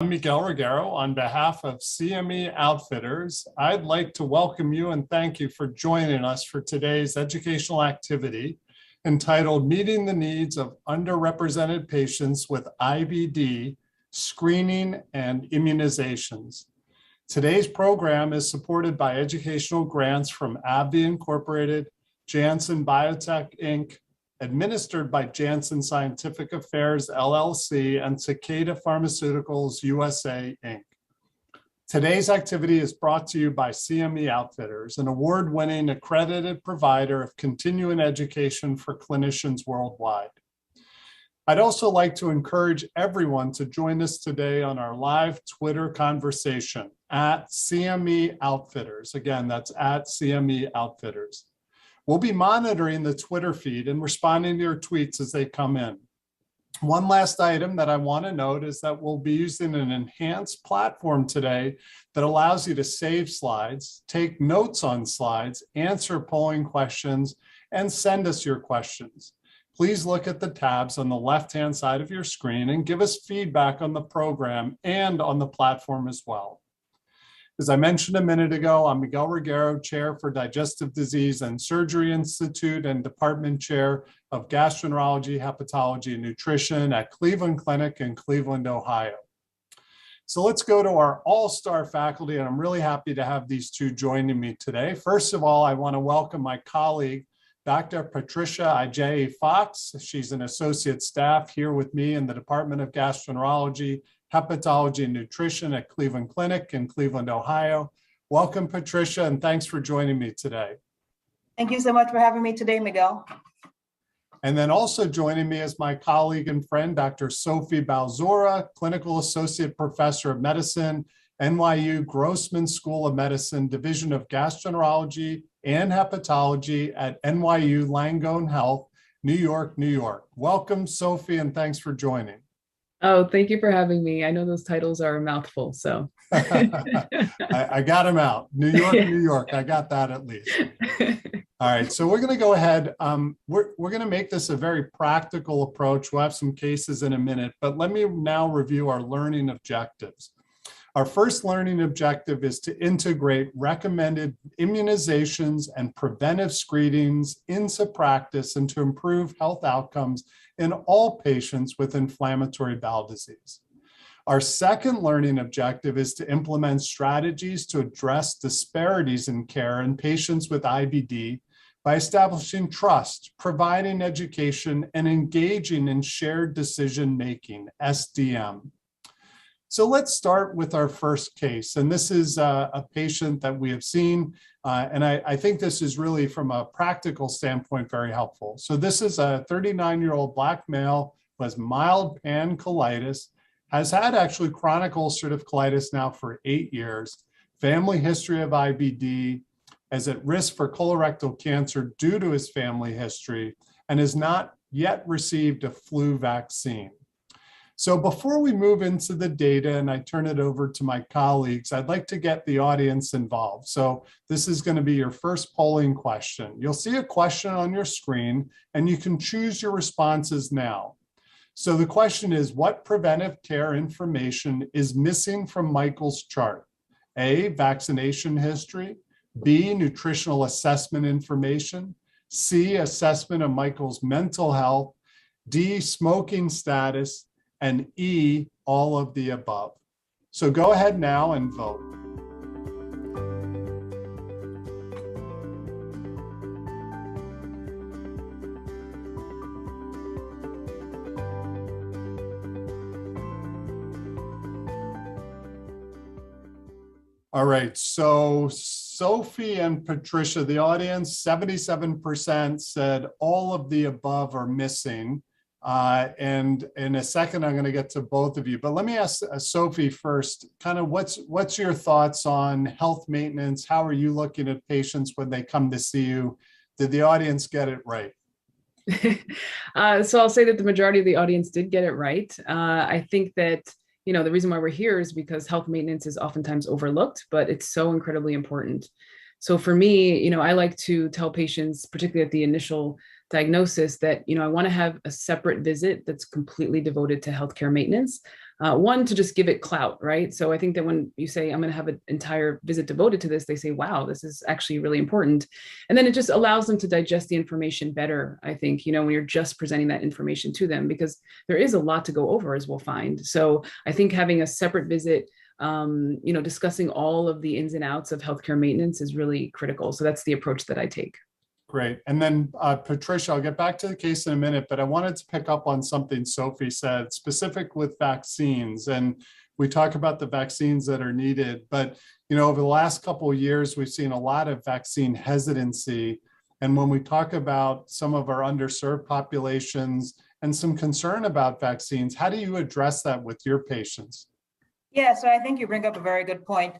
I'm Miguel Reguero. On behalf of CME Outfitters, I'd like to welcome you and thank you for joining us for today's educational activity entitled Meeting the Needs of Underrepresented Patients with IBD, Screening and Immunizations. Today's program is supported by educational grants from AbbVie Incorporated, Janssen Biotech, Inc., administered by Janssen Scientific Affairs, LLC, and Takeda Pharmaceuticals USA, Inc. Today's activity is brought to you by CME Outfitters, an award-winning accredited provider of continuing education for clinicians worldwide. I'd also like to encourage everyone to join us today on our live Twitter conversation at CME Outfitters. Again, that's at CME Outfitters. We'll be monitoring the Twitter feed and responding to your tweets as they come in. One last item that I want to note is that we'll be using an enhanced platform today that allows you to save slides, take notes on slides, answer polling questions, and send us your questions. Please look at the tabs on the left-hand side of your screen and give us feedback on the program and on the platform as well. As I mentioned a minute ago, I'm Miguel Reguero, Chair for Digestive Disease and Surgery Institute and Department Chair of Gastroenterology, Hepatology, and Nutrition at Cleveland Clinic in Cleveland, Ohio. So let's go to our all-star faculty, and I'm really happy to have these two joining me today. First of all, I want to welcome my colleague, Dr. Patricia Ajayi Fox. She's an associate staff here with me in the Department of Gastroenterology, Hepatology and Nutrition at Cleveland Clinic in Cleveland, Ohio. Welcome, Patricia, and thanks for joining me today. Thank you so much for having me today, Miguel. And then also joining me is my colleague and friend, Dr. Sophie Balzura, Clinical Associate Professor of Medicine, NYU Grossman School of Medicine, Division of Gastroenterology and Hepatology at NYU Langone Health, New York, New York. Welcome, Sophie, and thanks for joining. Oh, thank you for having me. I know those titles are a mouthful, so. I got them out. New York, yeah. New York. I got that at least. All right, so we're going to go ahead. We're going to make this a very practical approach. We'll have some cases in a minute, but let me now review our learning objectives. Our first learning objective is to integrate recommended immunizations and preventive screenings into practice and to improve health outcomes in all patients with inflammatory bowel disease. Our second learning objective is to implement strategies to address disparities in care in patients with IBD by establishing trust, providing education, and engaging in shared decision-making, SDM. So let's start with our first case. And this is a patient that we have seen. And I think this is really, from a practical standpoint, very helpful. So this is a 39-year-old Black male who has mild pancolitis, has had actually chronic ulcerative colitis now for 8 years, family history of IBD, is at risk for colorectal cancer due to his family history, and has not yet received a flu vaccine. So before we move into the data and I turn it over to my colleagues, I'd like to get the audience involved. So this is going to be your first polling question. You'll see a question on your screen and you can choose your responses now. So the question is, what preventive care information is missing from Michael's chart? A, vaccination history, B, nutritional assessment information, C, assessment of Michael's mental health, D, smoking status, and E, all of the above. So go ahead now and vote. All right, so Sophie and Patricia, the audience, 77% said all of the above are missing. And in a second, I'm going to get to both of you. But let me ask Sophie first, kind of what's your thoughts on health maintenance? How are you looking at patients when they come to see you? Did the audience get it right? So I'll say that the majority of the audience did get it right. I think that, you know, the reason why we're here is because health maintenance is oftentimes overlooked, but it's so incredibly important. So for me, you know, I like to tell patients, particularly at the initial diagnosis, that, you know, I want to have a separate visit that's completely devoted to healthcare maintenance. One, to just give it clout, right? So I think that when you say, I'm going to have an entire visit devoted to this, they say, wow, this is actually really important. And then it just allows them to digest the information better, I think, when you're just presenting that information to them, because there is a lot to go over, as we'll find. So I think having a separate visit, discussing all of the ins and outs of healthcare maintenance is really critical. So that's the approach that I take. Great. And then Patricia, I'll get back to the case in a minute, but I wanted to pick up on something Sophie said, specific with vaccines. And we talk about the vaccines that are needed, but over the last couple of years, we've seen a lot of vaccine hesitancy. And when we talk about some of our underserved populations and some concern about vaccines, how do you address that with your patients? Yeah, so I think you bring up a very good point.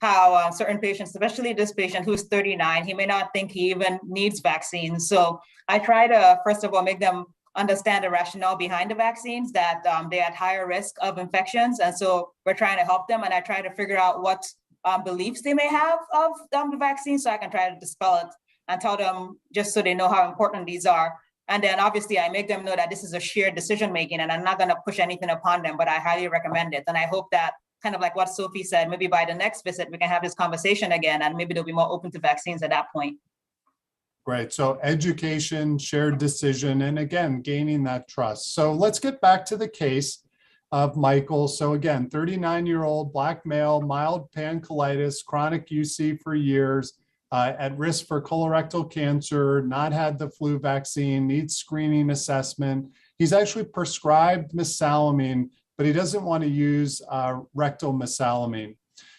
How certain patients, especially this patient who's 39, he may not think he even needs vaccines. So I try to, first of all, make them understand the rationale behind the vaccines, that they're at higher risk of infections. And so we're trying to help them. And I try to figure out what beliefs they may have of the vaccine, so I can try to dispel it and tell them, just so they know how important these are. And then obviously I make them know that this is a shared decision-making, and I'm not going to push anything upon them, but I highly recommend it. And I hope that, kind of like what Sophie said, maybe by the next visit, we can have this conversation again, and maybe they'll be more open to vaccines at that point. Right. So education, shared decision, and again, gaining that trust. So let's get back to the case of Michael. So again, 39-year-old Black male, mild pancolitis, chronic UC for years, at risk for colorectal cancer, not had the flu vaccine, needs screening assessment. He's actually prescribed mesalamine, but he doesn't want to use rectal mesalamine.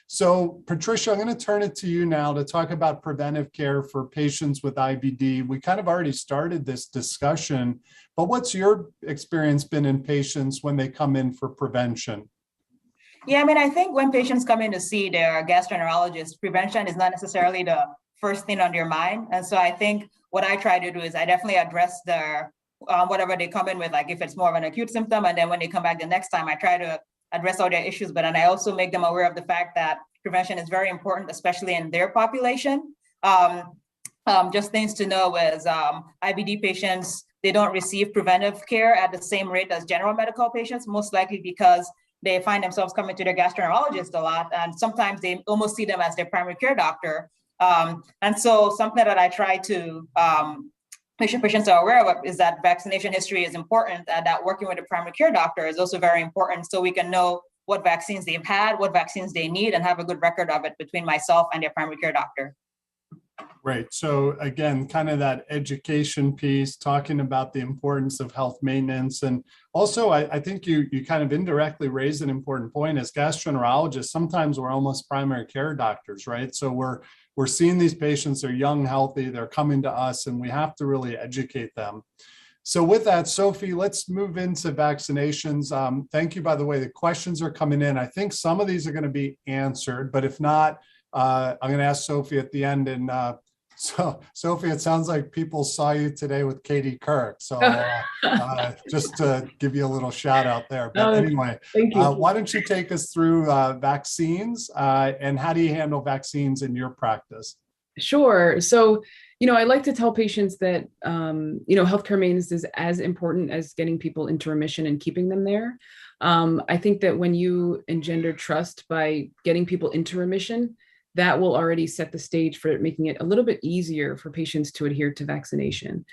So Patricia, I'm going to turn it to you now to talk about preventive care for patients with IBD. We kind of already started this discussion, but what's your experience been in patients when they come in for prevention? Yeah, I think when patients come in to see their gastroenterologist, prevention is not necessarily the first thing on their mind. And so I think what I try to do is I definitely address their whatever they come in with, like if it's more of an acute symptom, and then when they come back the next time, I try to address all their issues. But then I also make them aware of the fact that prevention is very important, especially in their population. Just things to know is IBD patients, they don't receive preventive care at the same rate as general medical patients, most likely because they find themselves coming to their gastroenterologist a lot, and sometimes they almost see them as their primary care doctor. And so something that I try to make sure patients are aware of is that vaccination history is important, and that working with a primary care doctor is also very important, so we can know what vaccines they've had, what vaccines they need, and have a good record of it between myself and their primary care doctor. Right. So again, kind of that education piece, talking about the importance of health maintenance. And also, I think you kind of indirectly raised an important point. As gastroenterologists, sometimes we're almost primary care doctors, right? So we're seeing these patients, they're young, healthy, they're coming to us, and we have to really educate them. So with that, Sophie, let's move into vaccinations. Thank you, by the way, the questions are coming in. I think some of these are going to be answered, but if not, I'm going to ask Sophie at the end. And so, Sophie, it sounds like people saw you today with Katie Kirk. So just to give you a little shout out there. But anyway, why don't you take us through vaccines and how do you handle vaccines in your practice? Sure. So, I like to tell patients that, healthcare maintenance is as important as getting people into remission and keeping them there. I think that when you engender trust by getting people into remission, that will already set the stage for making it a little bit easier for patients to adhere to vaccination.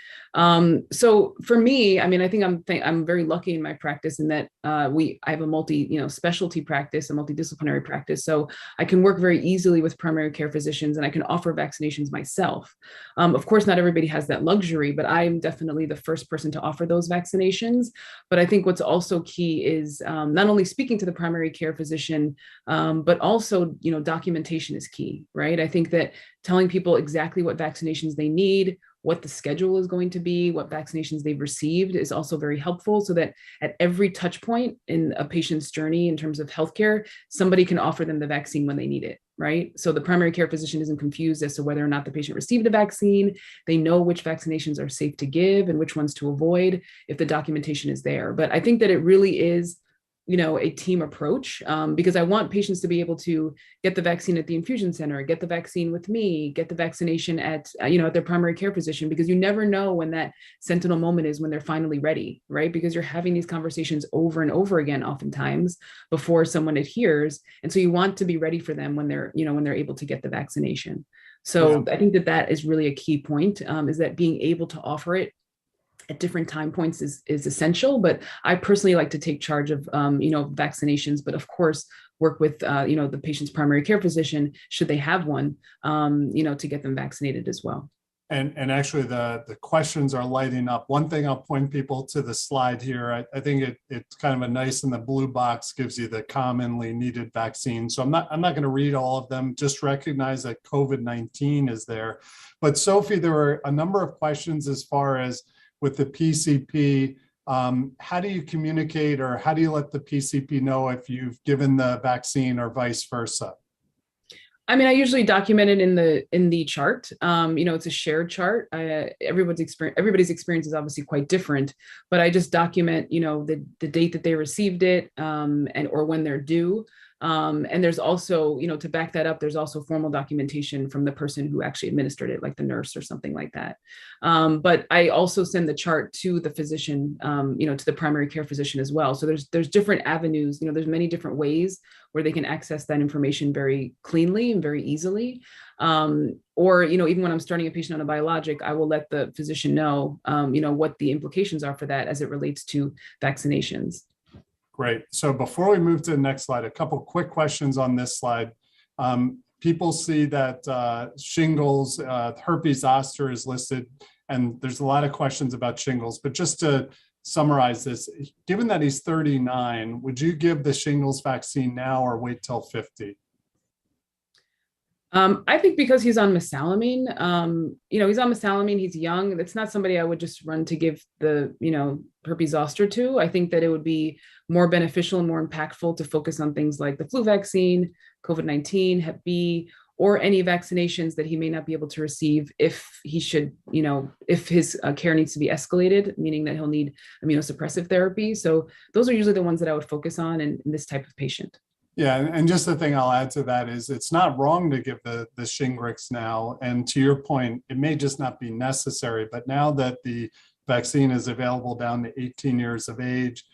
So for me, I think I'm very lucky in my practice in that I have a specialty practice, a multidisciplinary practice. So I can work very easily with primary care physicians, and I can offer vaccinations myself. Of course, not everybody has that luxury, but I'm definitely the first person to offer those vaccinations. But I think what's also key is not only speaking to the primary care physician, but also, documentation is key, right? I think that telling people exactly what vaccinations they need, what the schedule is going to be, what vaccinations they've received is also very helpful, so that at every touch point in a patient's journey in terms of healthcare, somebody can offer them the vaccine when they need it, right? So the primary care physician isn't confused as to whether or not the patient received a vaccine. They know which vaccinations are safe to give and which ones to avoid if the documentation is there. But I think that it really is a team approach, because I want patients to be able to get the vaccine at the infusion center, get the vaccine with me, get the vaccination at their primary care physician, because you never know when that sentinel moment is, when they're finally ready, right? Because you're having these conversations over and over again, oftentimes before someone adheres. And so you want to be ready for them when they're able to get the vaccination. So I think that is really a key point, is that being able to offer it at different time points is essential. But I personally like to take charge of, vaccinations, but of course, work with, the patient's primary care physician, should they have one, to get them vaccinated as well. And actually the questions are lighting up. One thing I'll point people to the slide here. I think it's kind of a nice, in the blue box gives you the commonly needed vaccine. So I'm not going to read all of them. Just recognize that COVID-19 is there. But Sophie, there were a number of questions as far as with the PCP. How do you communicate, or how do you let the PCP know if you've given the vaccine or vice versa? I mean, I usually document it in the chart. It's a shared chart. Everybody's experience is obviously quite different, but I just document, the date that they received it, or when they're due. And there's also, to back that up, there's also formal documentation from the person who actually administered it, like the nurse or something like that. But I also send the chart to the physician, to the primary care physician as well. So there's different avenues, there's many different ways where they can access that information very cleanly and very easily. Or, even when I'm starting a patient on a biologic, I will let the physician know, what the implications are for that as it relates to vaccinations. Great. So before we move to the next slide, a couple quick questions on this slide. People see that shingles, herpes zoster is listed, and there's a lot of questions about shingles. But just to summarize this, given that he's 39, would you give the shingles vaccine now or wait till 50? I think because he's on mesalamine, he's on mesalamine, he's young. That's not somebody I would just run to give the, herpes zoster to. I think that it would be more beneficial and more impactful to focus on things like the flu vaccine, COVID-19, Hep B, or any vaccinations that he may not be able to receive if he should, if his care needs to be escalated, meaning that he'll need immunosuppressive therapy. So those are usually the ones that I would focus on in this type of patient. Yeah, and just the thing I'll add to that is it's not wrong to give the Shingrix now. And to your point, it may just not be necessary. But now that the vaccine is available down to 18 years of age,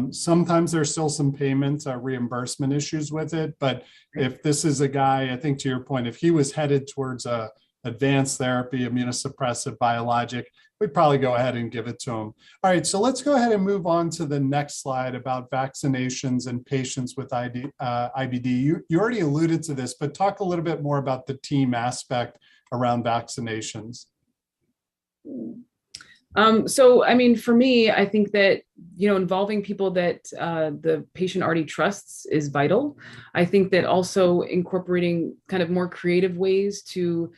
sometimes there's still some payment reimbursement issues with it. But if this is a guy, I think to your point, if he was headed towards a advanced therapy, immunosuppressive biologic, we'd probably go ahead and give it to him. All right, so let's go ahead and move on to the next slide about vaccinations and patients with IBD. You already alluded to this, but talk a little bit more about the team aspect around vaccinations. So, I mean, for me, I think that, involving people that the patient already trusts is vital. I think that also incorporating kind of more creative ways to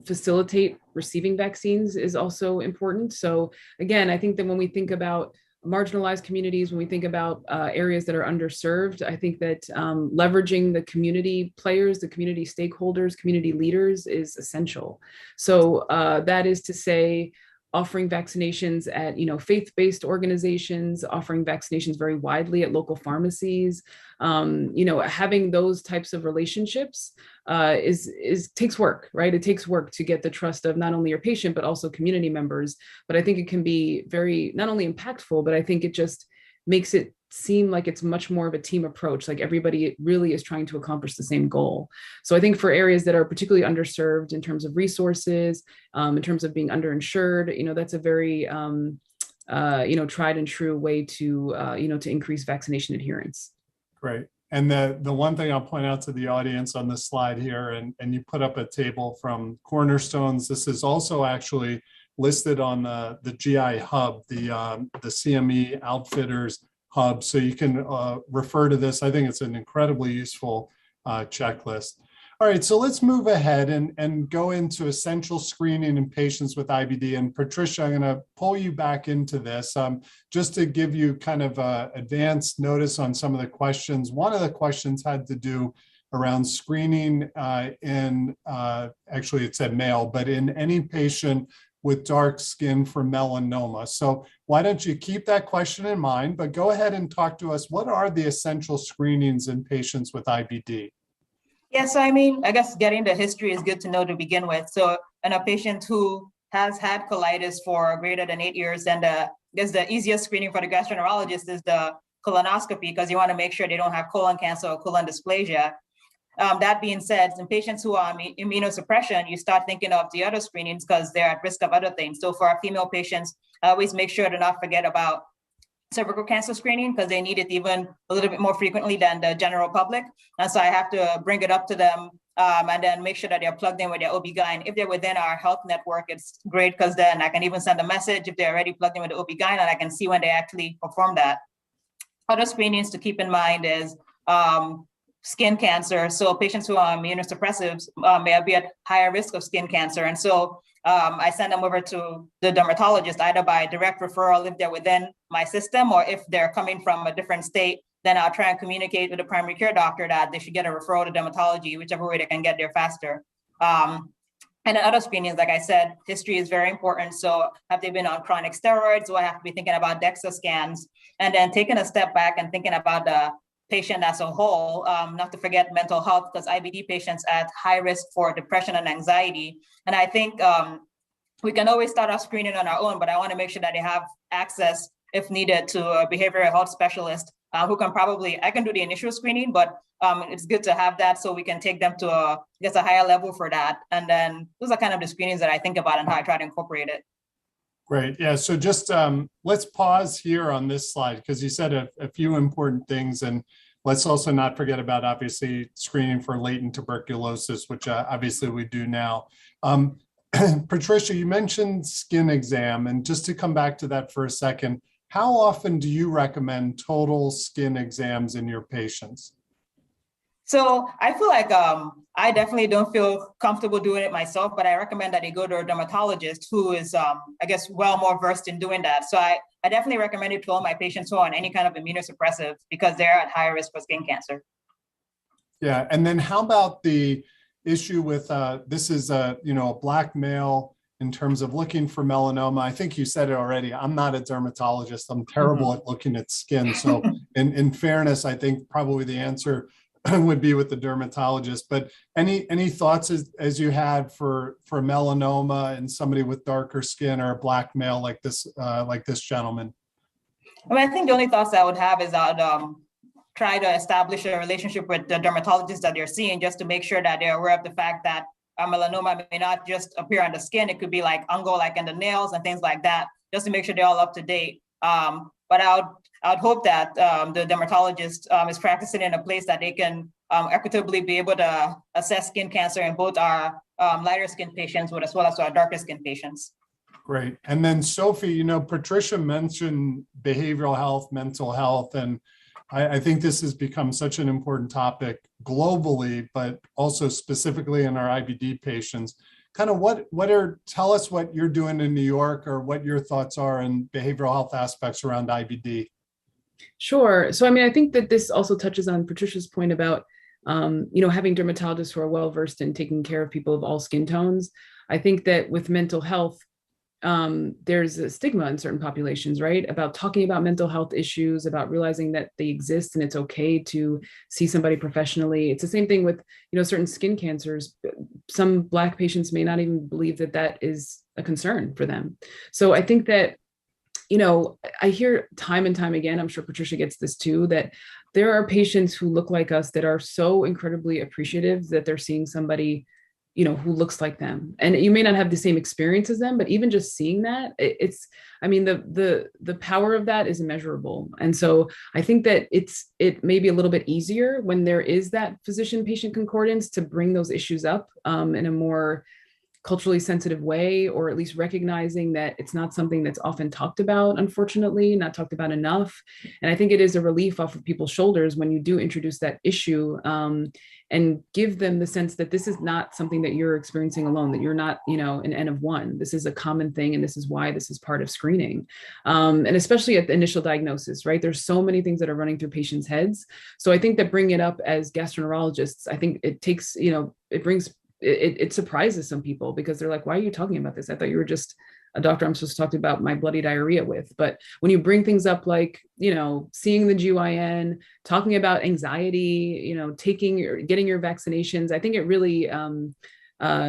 facilitate receiving vaccines is also important. So again, I think that when we think about marginalized communities, when we think about areas that are underserved, I think that leveraging the community players, the community stakeholders, community leaders is essential. So that is to say, offering vaccinations at faith-based organizations, offering vaccinations very widely at local pharmacies, having those types of relationships takes work, right? It takes work to get the trust of not only your patient but also community members. But I think it can be very not only impactful, but I think it just makes it seem like it's much more of a team approach, like everybody really is trying to accomplish the same goal. So I think for areas that are particularly underserved in terms of resources, in terms of being underinsured, that's a very tried and true way to to increase vaccination adherence. Great. And the one thing I'll point out to the audience on the slide here, and you put up a table from Cornerstones. This is also actually listed on the GI Hub, the CME Outfitters Hub. So you can refer to this. I think it's an incredibly useful checklist. All right, so let's move ahead and go into essential screening in patients with IBD. And Patricia, I'm going to pull you back into this just to give you kind of advanced notice on some of the questions. One of the questions had to do around screening in, actually it said male, but in any patient with dark skin for melanoma. So why don't you keep that question in mind, but go ahead and talk to us. What are the essential screenings in patients with IBD? Yeah, so I mean, I guess getting the history is good to know to begin with. So in a patient who has had colitis for greater than 8 years, then I guess the easiest screening for the gastroenterologist is the colonoscopy, because you want to make sure they don't have colon cancer or colon dysplasia. That being said, in patients who are on immunosuppression, you start thinking of the other screenings because they're at risk of other things. So for our female patients, I always make sure to not forget about cervical cancer screening, because they need it even a little bit more frequently than the general public. And so I have to bring it up to them, and then make sure that they're plugged in with their OB-GYN. If they're within our health network, it's great, because then I can even send a message if they're already plugged in with the OB-GYN, and I can see when they actually perform that. Other screenings to keep in mind is skin cancer. So patients who are immunosuppressives may be at higher risk of skin cancer. And so I send them over to the dermatologist, either by direct referral if they're within my system, or if they're coming from a different state, then I'll try and communicate with the primary care doctor that they should get a referral to dermatology, whichever way they can get there faster. And then other screenings, like I said, history is very important. So have they been on chronic steroids? Do I have to be thinking about DEXA scans? And then taking a step back and thinking about the patient as a whole, not to forget mental health, because IBD patients at high risk for depression and anxiety. And I think we can always start our screening on our own, but I want to make sure that they have access, if needed, to a behavioral health specialist who can I can do the initial screening, but it's good to have that so we can take them to a higher level for that. And then those are kind of the screenings that I think about and how I try to incorporate it. Great. Yeah. So just let's pause here on this slide, because you said a few important things. And let's also not forget about, obviously, screening for latent tuberculosis, which obviously we do now. Patricia, you mentioned skin exam. And just to come back to that for a second, how often do you recommend total skin exams in your patients? So I feel like I definitely don't feel comfortable doing it myself, but I recommend that they go to a dermatologist who is, I guess, well more versed in doing that. So I definitely recommend it to all my patients who are on any kind of immunosuppressive, because they're at higher risk for skin cancer. Yeah, and then how about the issue with this is a Black male in terms of looking for melanoma? I think you said it already. I'm not a dermatologist. I'm terrible at looking at skin. So in fairness, I think probably the answer would be with the dermatologist. But any thoughts as you had for melanoma and somebody with darker skin or a Black male like this gentleman? I mean, I think the only thoughts I would have is I'd try to establish a relationship with the dermatologist that they're seeing, just to make sure that they're aware of the fact that melanoma may not just appear on the skin. It could be like fungal, like in the nails and things like that, just to make sure they're all up to date. But I'd hope that the dermatologist is practicing in a place that they can equitably be able to assess skin cancer in both our lighter skin patients as well as our darker skin patients. Great. And then Sophie, Patricia mentioned behavioral health, mental health, and I think this has become such an important topic globally, but also specifically in our IBD patients. Kind of tell us what you're doing in New York, or what your thoughts are in behavioral health aspects around IBD. Sure. So, I mean, I think that this also touches on Patricia's point about, having dermatologists who are well-versed in taking care of people of all skin tones. I think that with mental health, there's a stigma in certain populations, right? About talking about mental health issues, about realizing that they exist and it's okay to see somebody professionally. It's the same thing with, certain skin cancers. Some Black patients may not even believe that that is a concern for them. So I think that, I hear time and time again, I'm sure Patricia gets this too, that there are patients who look like us that are so incredibly appreciative that they're seeing somebody who looks like them. And you may not have the same experience as them, but even just seeing that, the power of that is immeasurable. And so I think that it may be a little bit easier when there is that physician-patient concordance to bring those issues up in a more culturally sensitive way, or at least recognizing that it's not something that's often talked about, unfortunately, not talked about enough. And I think it is a relief off of people's shoulders when you do introduce that issue, and give them the sense that this is not something that you're experiencing alone, that you're not, an N of one. This is a common thing, and this is why this is part of screening. And especially at the initial diagnosis, right? There's so many things that are running through patients' heads. So I think that bringing it up as gastroenterologists, I think it takes, it surprises some people, because they're like, why are you talking about this? I thought you were just a doctor I'm supposed to talk to about my bloody diarrhea with. But when you bring things up like, seeing the GYN, talking about anxiety, getting your vaccinations, I think it really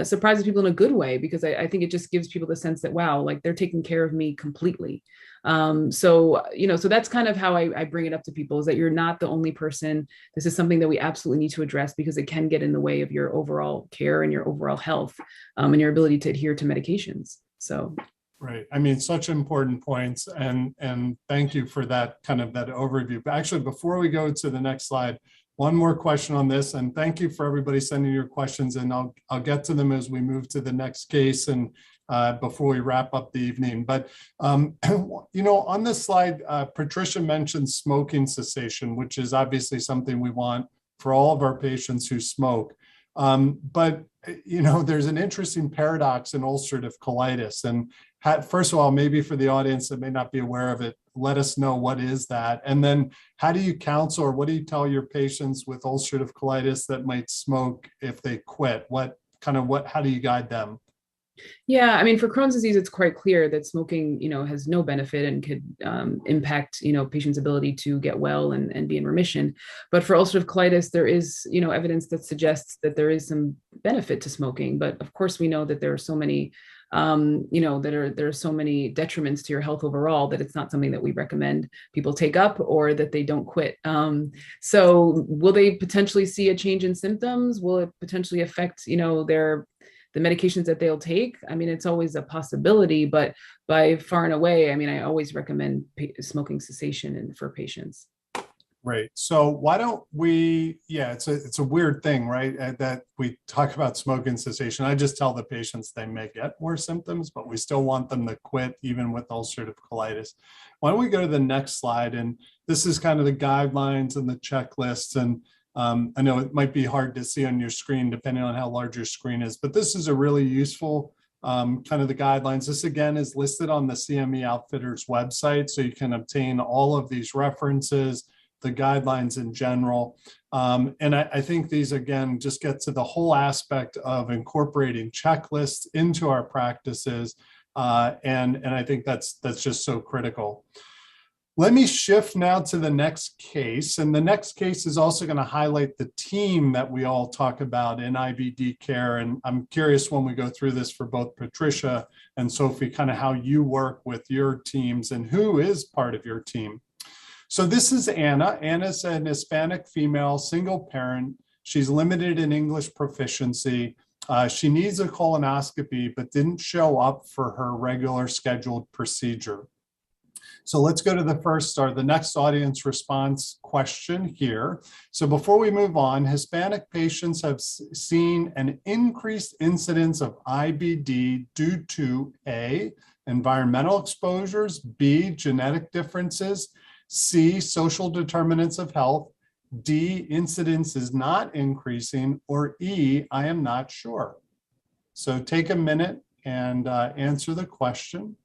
surprises people in a good way, because I think it just gives people the sense that, wow, like they're taking care of me completely. So that's kind of how I bring it up to people, is that you're not the only person. This is something that we absolutely need to address, because it can get in the way of your overall care and your overall health, and your ability to adhere to medications. So. Right. I mean, such important points. And thank you for that overview. But actually, before we go to the next slide, one more question on this, and thank you for everybody sending your questions, and I'll get to them as we move to the next case and before we wrap up the evening. But on this slide, Patricia mentioned smoking cessation, which is obviously something we want for all of our patients who smoke. But there's an interesting paradox in ulcerative colitis. And first of all, maybe for the audience that may not be aware of it, let us know, what is that? And then how do you counsel, or what do you tell your patients with ulcerative colitis that might smoke if they quit? How do you guide them? Yeah, I mean, for Crohn's disease, it's quite clear that smoking, has no benefit and could impact, patients' ability to get well and be in remission. But for ulcerative colitis, there is, evidence that suggests that there is some benefit to smoking. But of course, we know that there are so many, there are so many detriments to your health overall, that it's not something that we recommend people take up, or that they don't quit. So will they potentially see a change in symptoms? Will it potentially affect, the medications that they'll take? I mean, it's always a possibility, but by far and away, I mean, I always recommend smoking cessation for patients. Right. So why don't we, it's a weird thing, right? That we talk about smoking cessation. I just tell the patients they may get more symptoms, but we still want them to quit even with ulcerative colitis. Why don't we go to the next slide? And this is kind of the guidelines and the checklists. And I know it might be hard to see on your screen depending on how large your screen is, but this is a really useful kind of the guidelines. This again is listed on the CME Outfitters website, so you can obtain all of these references, the guidelines in general. And I think these again just get to the whole aspect of incorporating checklists into our practices. And I think that's just so critical. Let me shift now to the next case. And the next case is also going to highlight the team that we all talk about in IBD care. And I'm curious, when we go through this for both Patricia and Sophie, kind of how you work with your teams and who is part of your team. So this is Anna. Anna's an Hispanic female, single parent. She's limited in English proficiency. She needs a colonoscopy, but didn't show up for her regular scheduled procedure. So let's go to the next audience response question here. So before we move on, Hispanic patients have seen an increased incidence of IBD due to A, environmental exposures, B, genetic differences, C, social determinants of health, D, incidence is not increasing, or E, I am not sure. So take a minute and answer the question.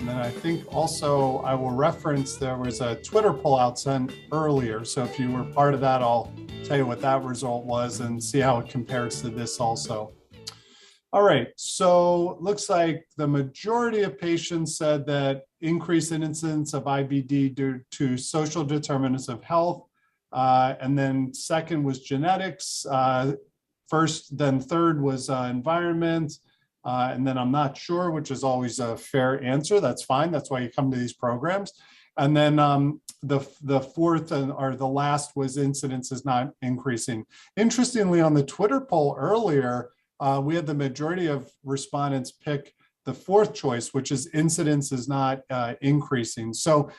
And then I think also I will reference, there was a Twitter poll out sent earlier. So if you were part of that, I'll tell you what that result was and see how it compares to this also. All right, so looks like the majority of patients said that increase in incidence of IBD due to social determinants of health. And then second was genetics. First, then third was environment. And then I'm not sure, which is always a fair answer. That's fine. That's why you come to these programs. And then the fourth or the last was incidence is not increasing. Interestingly, on the Twitter poll earlier, we had the majority of respondents pick the fourth choice, which is incidence is not increasing. So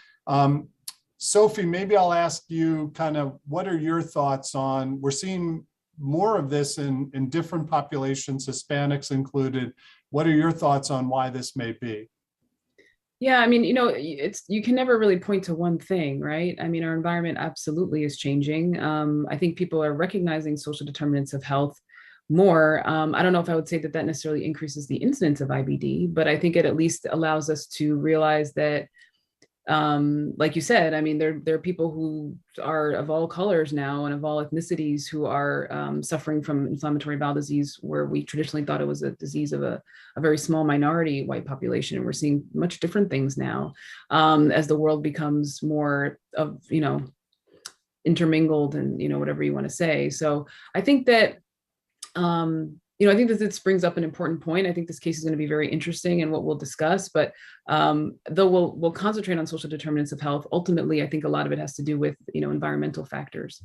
Sophie, maybe I'll ask you kind of, what are your thoughts on, we're seeing more of this in different populations, Hispanics included. What are your thoughts on why this may be? Yeah, I mean, you can never really point to one thing, right? I mean, our environment absolutely is changing. I think people are recognizing social determinants of health more. I don't know if I would say that necessarily increases the incidence of IBD, but I think it at least allows us to realize that like you said, I mean, there are people who are of all colors now and of all ethnicities who are suffering from inflammatory bowel disease, where we traditionally thought it was a disease of a very small minority white population. And we're seeing much different things now as the world becomes more of, intermingled and, whatever you want to say. So I think that, I think that this brings up an important point. I think this case is going to be very interesting and what we'll discuss, but though we'll concentrate on social determinants of health, ultimately, I think a lot of it has to do with, environmental factors.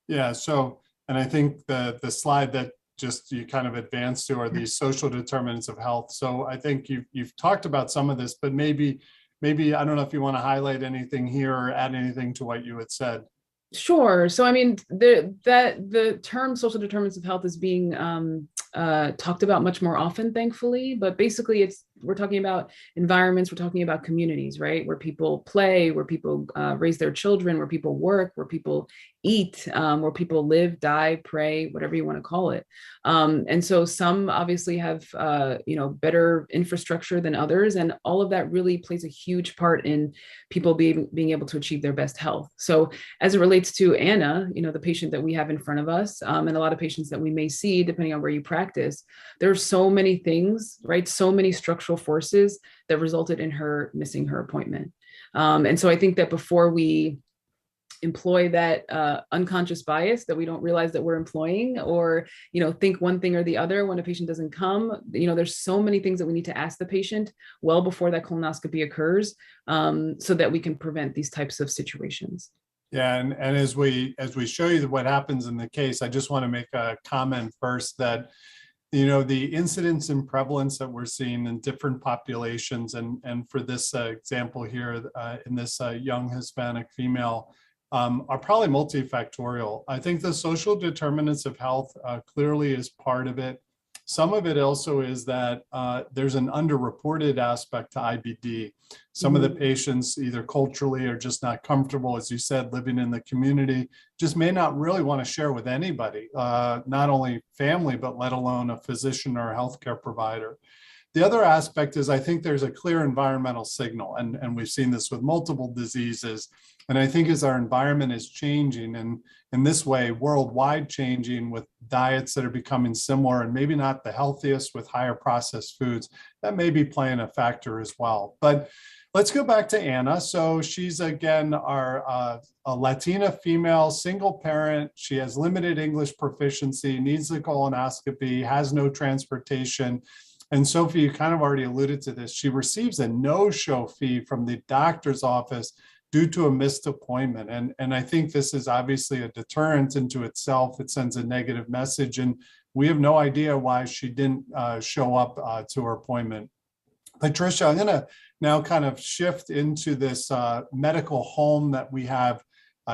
Yeah. So, and I think the slide that just you kind of advanced to are these social determinants of health. So I think you've talked about some of this, but maybe I don't know if you want to highlight anything here or add anything to what you had said. Sure. So, I mean, the term social determinants of health is being talked about much more often, thankfully. But basically, we're talking about environments, we're talking about communities, right? Where people play, where people raise their children, where people work, where people eat, where people live, die, pray, whatever you want to call it. And so some obviously have, better infrastructure than others. And all of that really plays a huge part in people being able to achieve their best health. So as it relates to Anna, the patient that we have in front of us, and a lot of patients that we may see, depending on where you practice, there are so many things, right? So many structural forces that resulted in her missing her appointment. And so I think that before we employ that unconscious bias that we don't realize that we're employing, or think one thing or the other when a patient doesn't come, there's so many things that we need to ask the patient well before that colonoscopy occurs, so that we can prevent these types of situations. Yeah, and as we show you what happens in the case, I just want to make a comment first that the incidence and prevalence that we're seeing in different populations, and for this example here in this young Hispanic female, are probably multifactorial. I think the social determinants of health clearly is part of it. Some of it also is that there's an underreported aspect to IBD. Some of the patients, either culturally or just not comfortable, as you said, living in the community, just may not really want to share with anybody, not only family, but let alone a physician or a healthcare provider. The other aspect is I think there's a clear environmental signal, and we've seen this with multiple diseases. And I think as our environment is changing, and in this way, worldwide changing with diets that are becoming similar and maybe not the healthiest with higher processed foods, that may be playing a factor as well. But let's go back to Anna. So she's, again, a Latina female, single parent. She has limited English proficiency, needs the colonoscopy, has no transportation. And Sophie, you kind of already alluded to this. She receives a no-show fee from the doctor's office due to a missed appointment. And I think this is obviously a deterrent into itself. It sends a negative message. And we have no idea why she didn't show up to her appointment. Patricia, I'm going to now kind of shift into this medical home that we have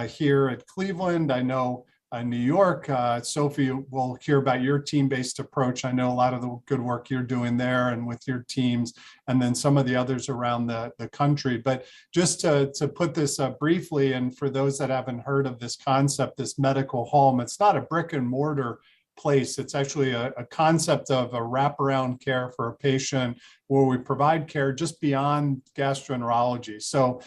here at Cleveland. I know in New York, Sophie, we'll hear about your team-based approach. I know a lot of the good work you're doing there and with your teams, and then some of the others around the country. But just to put this briefly, and for those that haven't heard of this concept, this medical home, it's not a brick and mortar place. It's actually a concept of a wraparound care for a patient where we provide care just beyond gastroenterology. So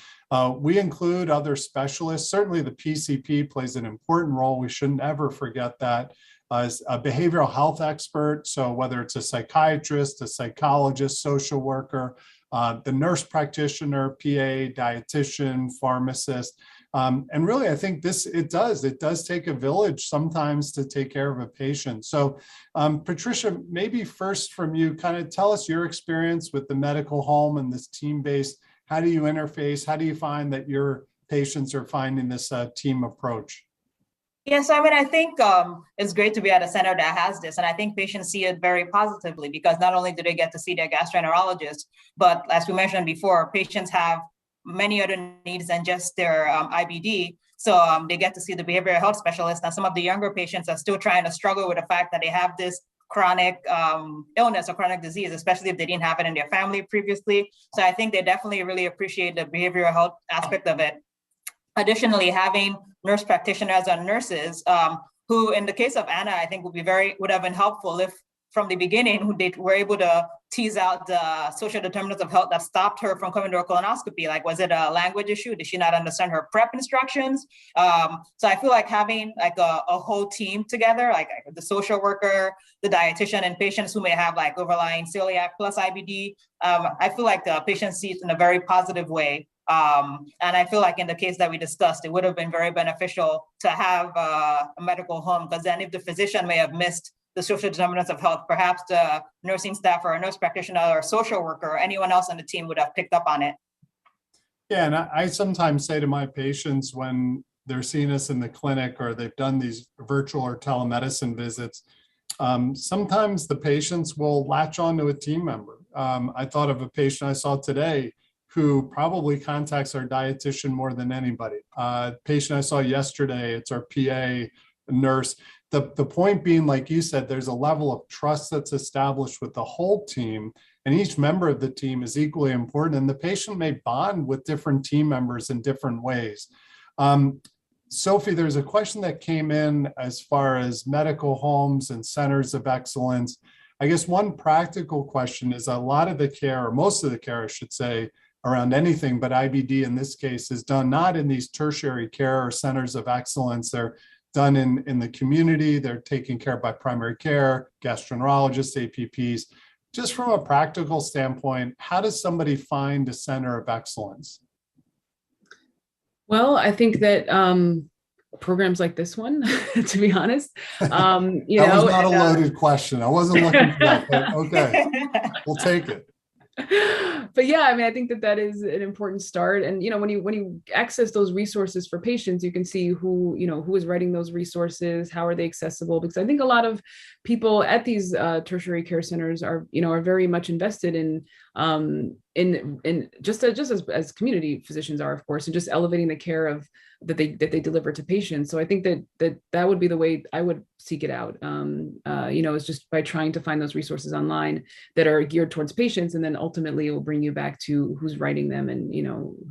we include other specialists. Certainly the PCP plays an important role. We shouldn't ever forget that. As a behavioral health expert, so whether it's a psychiatrist, a psychologist, social worker, the nurse practitioner, PA, dietitian, pharmacist, and really, I think it does take a village sometimes to take care of a patient. So Patricia, maybe first from you, kind of tell us your experience with the medical home and this team-based. How do you interface? How do you find that your patients are finding this team approach? Yes, I mean, I think it's great to be at a center that has this. And I think patients see it very positively because not only do they get to see their gastroenterologist, but as we mentioned before, patients have many other needs than just their IBD. So they get to see the behavioral health specialist. And some of the younger patients are still trying to struggle with the fact that they have this chronic illness or chronic disease, especially if they didn't have it in their family previously. So I think they definitely really appreciate the behavioral health aspect of it. Additionally, having nurse practitioners and nurses who, in the case of Anna, I think would have been helpful if from the beginning, who they were able to tease out the social determinants of health that stopped her from coming to a colonoscopy. Like, was it a language issue? Did she not understand her prep instructions? So I feel like having like a whole team together, like the social worker, the dietitian, and patients who may have like overlying celiac plus IBD, I feel like the patient sees it in a very positive way. And I feel like in the case that we discussed, it would have been very beneficial to have a medical home, because then if the physician may have missed the social determinants of health, perhaps the nursing staff or a nurse practitioner or a social worker or anyone else on the team would have picked up on it. Yeah, and I sometimes say to my patients when they're seeing us in the clinic or they've done these virtual or telemedicine visits, sometimes the patients will latch on to a team member. I thought of a patient I saw today who probably contacts our dietitian more than anybody. Patient I saw yesterday, it's our PA nurse. The point being, like you said, there's a level of trust that's established with the whole team, and each member of the team is equally important, and the patient may bond with different team members in different ways. Sophie, there's a question that came in as far as medical homes and centers of excellence. I guess one practical question is, a lot of the care, or most of the care, I should say, around anything but IBD in this case, is done not in these tertiary care or centers of excellence. They're done in the community. They're taken care of by primary care, gastroenterologists, APPs. Just from a practical standpoint, how does somebody find a center of excellence? Well, I think that programs like this one, to be honest, that was not a loaded question. I wasn't looking for that, but okay, we'll take it. But yeah, I mean, I think that is an important start. And, when you access those resources for patients, you can see who is writing those resources, how are they accessible? Because I think a lot of people at these tertiary care centers are very much invested in just as community physicians are, of course, and just elevating the care that they deliver to patients. So I think that would be the way I would seek it out. Is just by trying to find those resources online that are geared towards patients, and then ultimately it will bring you back to who's writing them and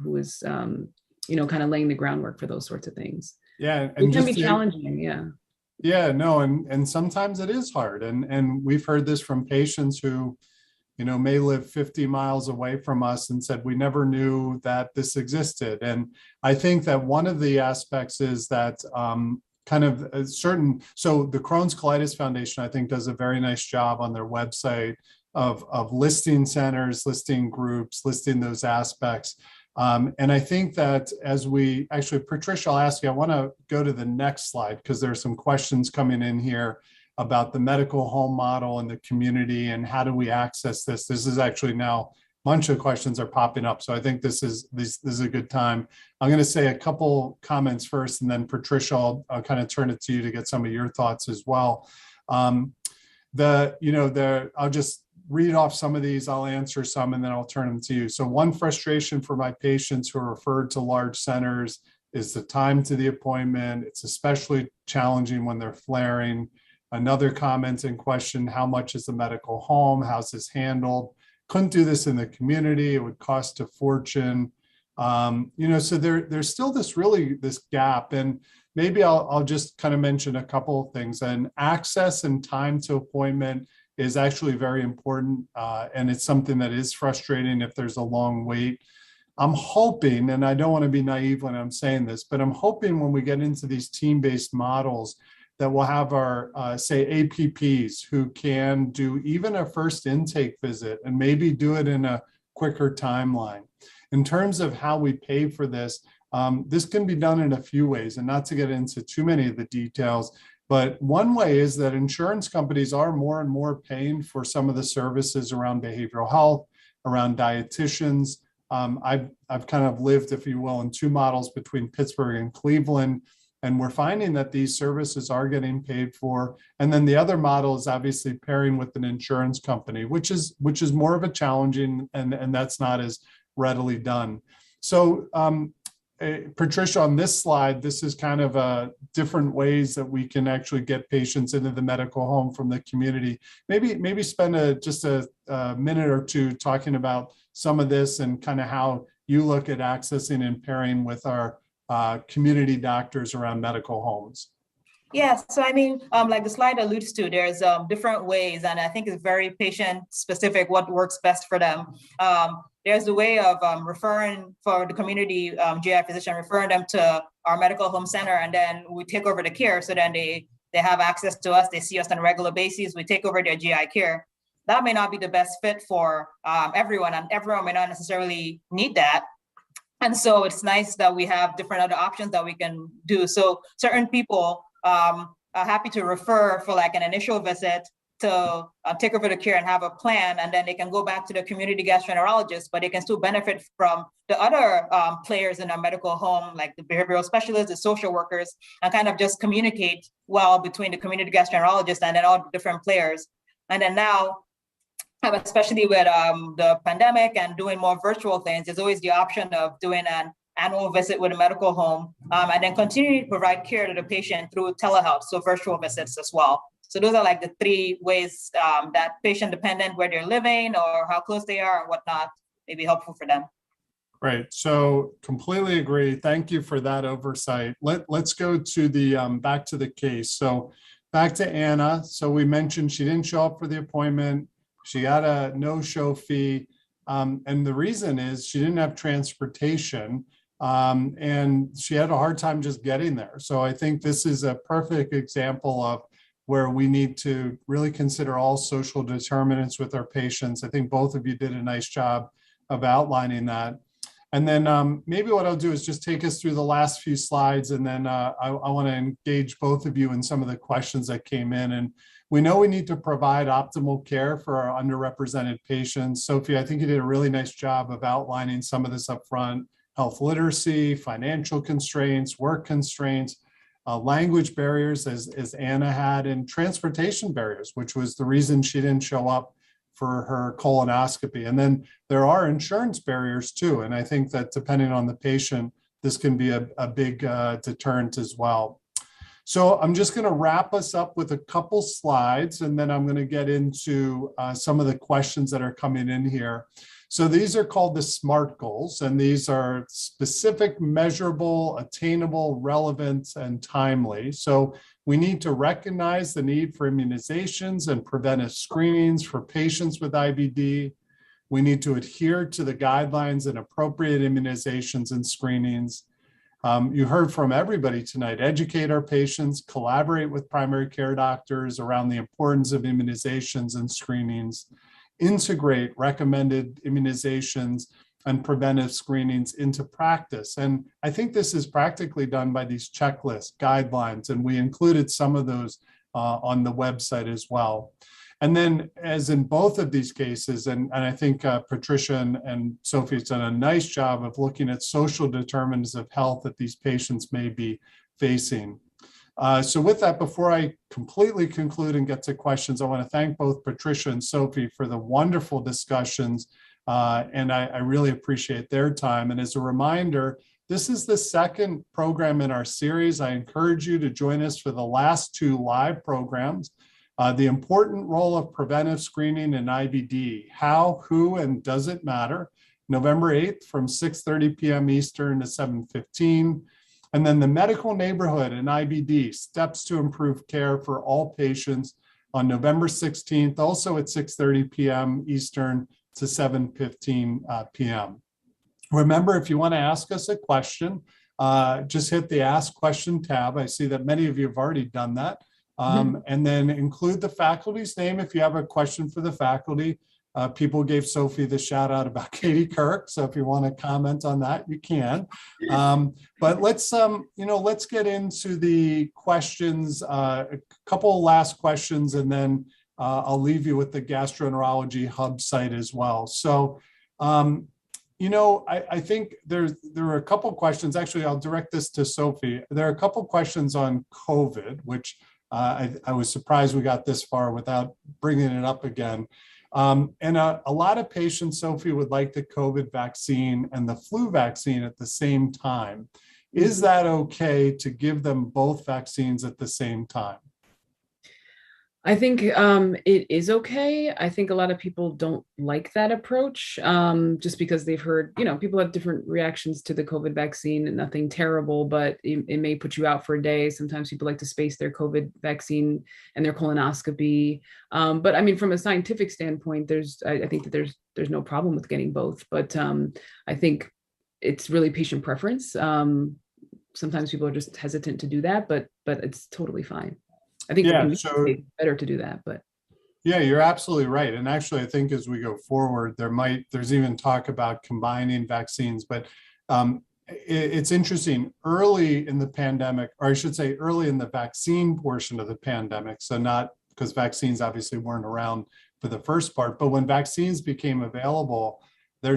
who is kind of laying the groundwork for those sorts of things. Yeah, and it can be challenging. Yeah, no, and sometimes it is hard, and we've heard this from patients who may live 50 miles away from us and said, we never knew that this existed. And I think that one of the aspects is that so the Crohn's Colitis Foundation, I think, does a very nice job on their website of listing centers, listing groups, listing those aspects. And I think that Patricia, I'll ask you, I want to go to the next slide because there are some questions coming in here about the medical home model and the community and how do we access this. This is actually now a bunch of questions are popping up. So I think this is a good time. I'm going to say a couple comments first, and then Patricia, I'll kind of turn it to you to get some of your thoughts as well. I'll just read off some of these. I'll answer some and then I'll turn them to you. So one frustration for my patients who are referred to large centers is the time to the appointment. It's especially challenging when they're flaring. Another comment and question, how much is the medical home? How's this handled? Couldn't do this in the community. It would cost a fortune. So there's still this gap. And maybe I'll just kind of mention a couple of things. And access and time to appointment is actually very important. And it's something that is frustrating if there's a long wait. I'm hoping, and I don't want to be naive when I'm saying this, but I'm hoping when we get into these team-based models that we'll have our, say, APPs who can do even a first intake visit and maybe do it in a quicker timeline. In terms of how we pay for this, this can be done in a few ways, and not to get into too many of the details, but one way is that insurance companies are more and more paying for some of the services around behavioral health, around dietitians. I've kind of lived, if you will, in two models between Pittsburgh and Cleveland. And we're finding that these services are getting paid for. And then the other model is obviously pairing with an insurance company, which is more of a challenging, and that's not as readily done. So Patricia, on this slide, this is kind of different ways that we can actually get patients into the medical home from the community. Maybe spend just a minute or two talking about some of this and kind of how you look at accessing and pairing with our community doctors around medical homes. Yes, so I mean, like the slide alludes to, there's different ways, and I think it's very patient specific what works best for them. There's the way of referring for the community GI physician, referring them to our medical home center, and then we take over the care. So then they have access to us, they see us on a regular basis, we take over their GI care. That may not be the best fit for everyone, and everyone may not necessarily need that. And so it's nice that we have different other options that we can do. So certain people are happy to refer for like an initial visit to take over the care and have a plan, and then they can go back to the community gastroenterologist, but they can still benefit from the other players in our medical home, like the behavioral specialists, the social workers, and kind of just communicate well between the community gastroenterologist and then all the different players. And then now, especially with the pandemic and doing more virtual things, there's always the option of doing an annual visit with a medical home, and then continuing to provide care to the patient through telehealth, so virtual visits as well. So those are like the three ways that patient dependent, where they're living or how close they are and whatnot, may be helpful for them. Great. So completely agree. Thank you for that oversight. Let's go to the back to the case. So back to Anna. So we mentioned she didn't show up for the appointment. She got a no-show fee. And the reason is she didn't have transportation. And she had a hard time just getting there. So I think this is a perfect example of where we need to really consider all social determinants with our patients. I think both of you did a nice job of outlining that. And then maybe what I'll do is just take us through the last few slides, and then I want to engage both of you in some of the questions that came in. And we know we need to provide optimal care for our underrepresented patients. Sophie, I think you did a really nice job of outlining some of this up front: health literacy, financial constraints, work constraints, language barriers, as Anna had, and transportation barriers, which was the reason she didn't show up for her colonoscopy. And then there are insurance barriers too. And I think that depending on the patient, this can be a big deterrent as well. So I'm just going to wrap us up with a couple slides, and then I'm going to get into some of the questions that are coming in here. So these are called the SMART goals, and these are specific, measurable, attainable, relevant, and timely. So we need to recognize the need for immunizations and preventive screenings for patients with IBD. We need to adhere to the guidelines and appropriate immunizations and screenings. You heard from everybody tonight: educate our patients, collaborate with primary care doctors around the importance of immunizations and screenings, integrate recommended immunizations and preventive screenings into practice. And I think this is practically done by these checklists, guidelines, and we included some of those on the website as well. And then, as in both of these cases, and I think Patricia and Sophie has done a nice job of looking at social determinants of health that these patients may be facing. So with that, before I completely conclude and get to questions, I want to thank both Patricia and Sophie for the wonderful discussions, and I really appreciate their time. And as a reminder, this is the second program in our series. I encourage you to join us for the last two live programs. The important role of preventive screening in IBD: how, who, and does it matter? November 8th from 6:30 p.m. Eastern to 7:15. And then the medical neighborhood in IBD: steps to improve care for all patients, on November 16th, also at 6:30 p.m. Eastern to 7:15 p.m. Remember, if you want to ask us a question, just hit the Ask Question tab. I see that many of you have already done that. And then include the faculty's name if you have a question for the faculty. People gave Sophie the shout out about Katie Kirk, so if you want to comment on that, you can. But let's get into the questions. A couple last questions, and then I'll leave you with the Gastroenterology Hub site as well. So, I think there are a couple questions. Actually, I'll direct this to Sophie. There are a couple questions on COVID, which I was surprised we got this far without bringing it up again. And a lot of patients, Sophie, would like the COVID vaccine and the flu vaccine at the same time. Is that okay to give them both vaccines at the same time? I think it is okay. I think a lot of people don't like that approach just because they've heard, people have different reactions to the COVID vaccine and nothing terrible, but it may put you out for a day. Sometimes people like to space their COVID vaccine and their colonoscopy. But I mean, from a scientific standpoint, I think that there's no problem with getting both. But I think it's really patient preference. Sometimes people are just hesitant to do that, but it's totally fine. I think it's better to do that, but. Yeah, you're absolutely right. And actually, I think as we go forward, there's even talk about combining vaccines, but it's interesting early in the pandemic, or I should say early in the vaccine portion of the pandemic. So not because vaccines obviously weren't around for the first part, but when vaccines became available, there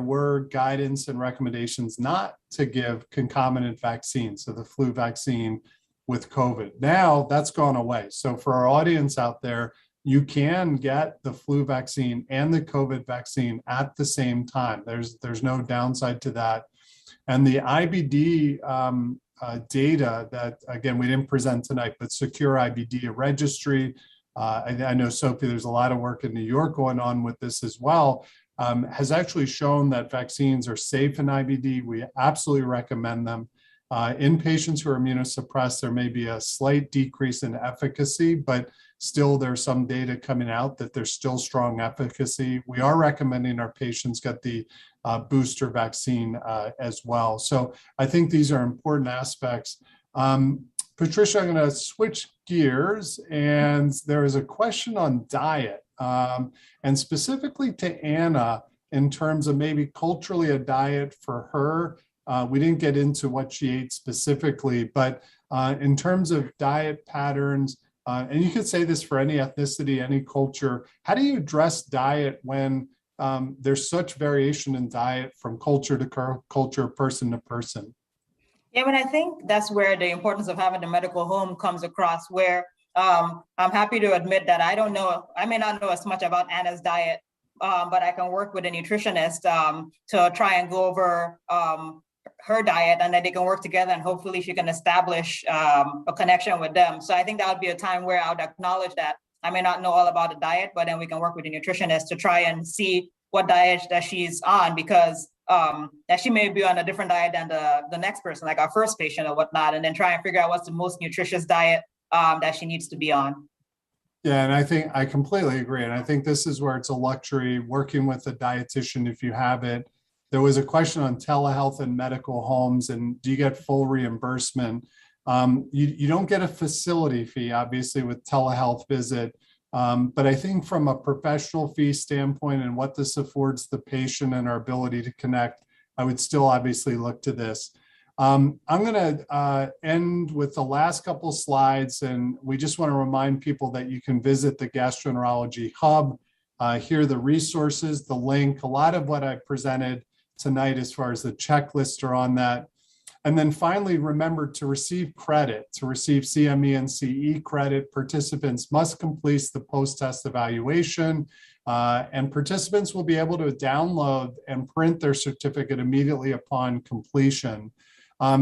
were guidance and recommendations not to give concomitant vaccines. So the flu vaccine with COVID. Now that's gone away. So for our audience out there, you can get the flu vaccine and the COVID vaccine at the same time. There's no downside to that. And the IBD data that, again, we didn't present tonight, but Secure IBD, a registry. I know, Sophie, there's a lot of work in New York going on with this as well, has actually shown that vaccines are safe in IBD. We absolutely recommend them. In patients who are immunosuppressed, there may be a slight decrease in efficacy, but still there's some data coming out that there's still strong efficacy. We are recommending our patients get the booster vaccine as well. So I think these are important aspects. Patricia, I'm going to switch gears, and there is a question on diet, and specifically to Anna in terms of maybe culturally a diet for her. We didn't get into what she ate specifically, but in terms of diet patterns, and you could say this for any ethnicity, any culture, how do you address diet when there's such variation in diet from culture to culture, person to person? Yeah, I think that's where the importance of having the medical home comes across, where I'm happy to admit that I may not know as much about Anna's diet, but I can work with a nutritionist to try and go over her diet, and then they can work together, and hopefully she can establish a connection with them. So I think that would be a time where I would acknowledge that I may not know all about the diet, but then we can work with the nutritionist to try and see what diet that she's on, because that she may be on a different diet than the next person, like our first patient or whatnot, and then try and figure out what's the most nutritious diet that she needs to be on. Yeah, and I think I completely agree. And I think this is where it's a luxury working with a dietitian if you have it. There was a question on telehealth and medical homes, and do you get full reimbursement? You don't get a facility fee, obviously, with telehealth visit. But I think from a professional fee standpoint and what this affords the patient and our ability to connect, I would still obviously look to this. I'm going to end with the last couple slides, and we just want to remind people that you can visit the Gastroenterology Hub. Here are the resources, the link. A lot of what I presented tonight as far as the checklist are on that. And then finally, remember to receive credit, to receive CME and CE credit, participants must complete the post-test evaluation, and participants will be able to download and print their certificate immediately upon completion.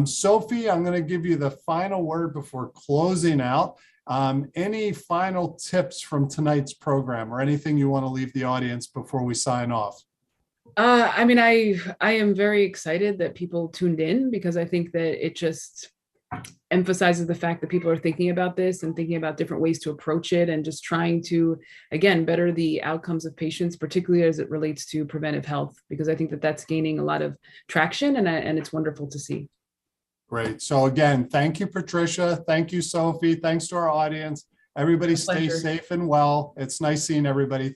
Sophie, I'm going to give you the final word before closing out. Any final tips from tonight's program or anything you want to leave the audience before we sign off? I mean, I am very excited that people tuned in, because I think that it just emphasizes the fact that people are thinking about this and thinking about different ways to approach it, and just trying to, again, better the outcomes of patients, particularly as it relates to preventive health, because I think that that's gaining a lot of traction, and it's wonderful to see. Great. So again, thank you, Patricia. Thank you, Sophie. Thanks to our audience. Everybody stay safe and well. It's nice seeing everybody.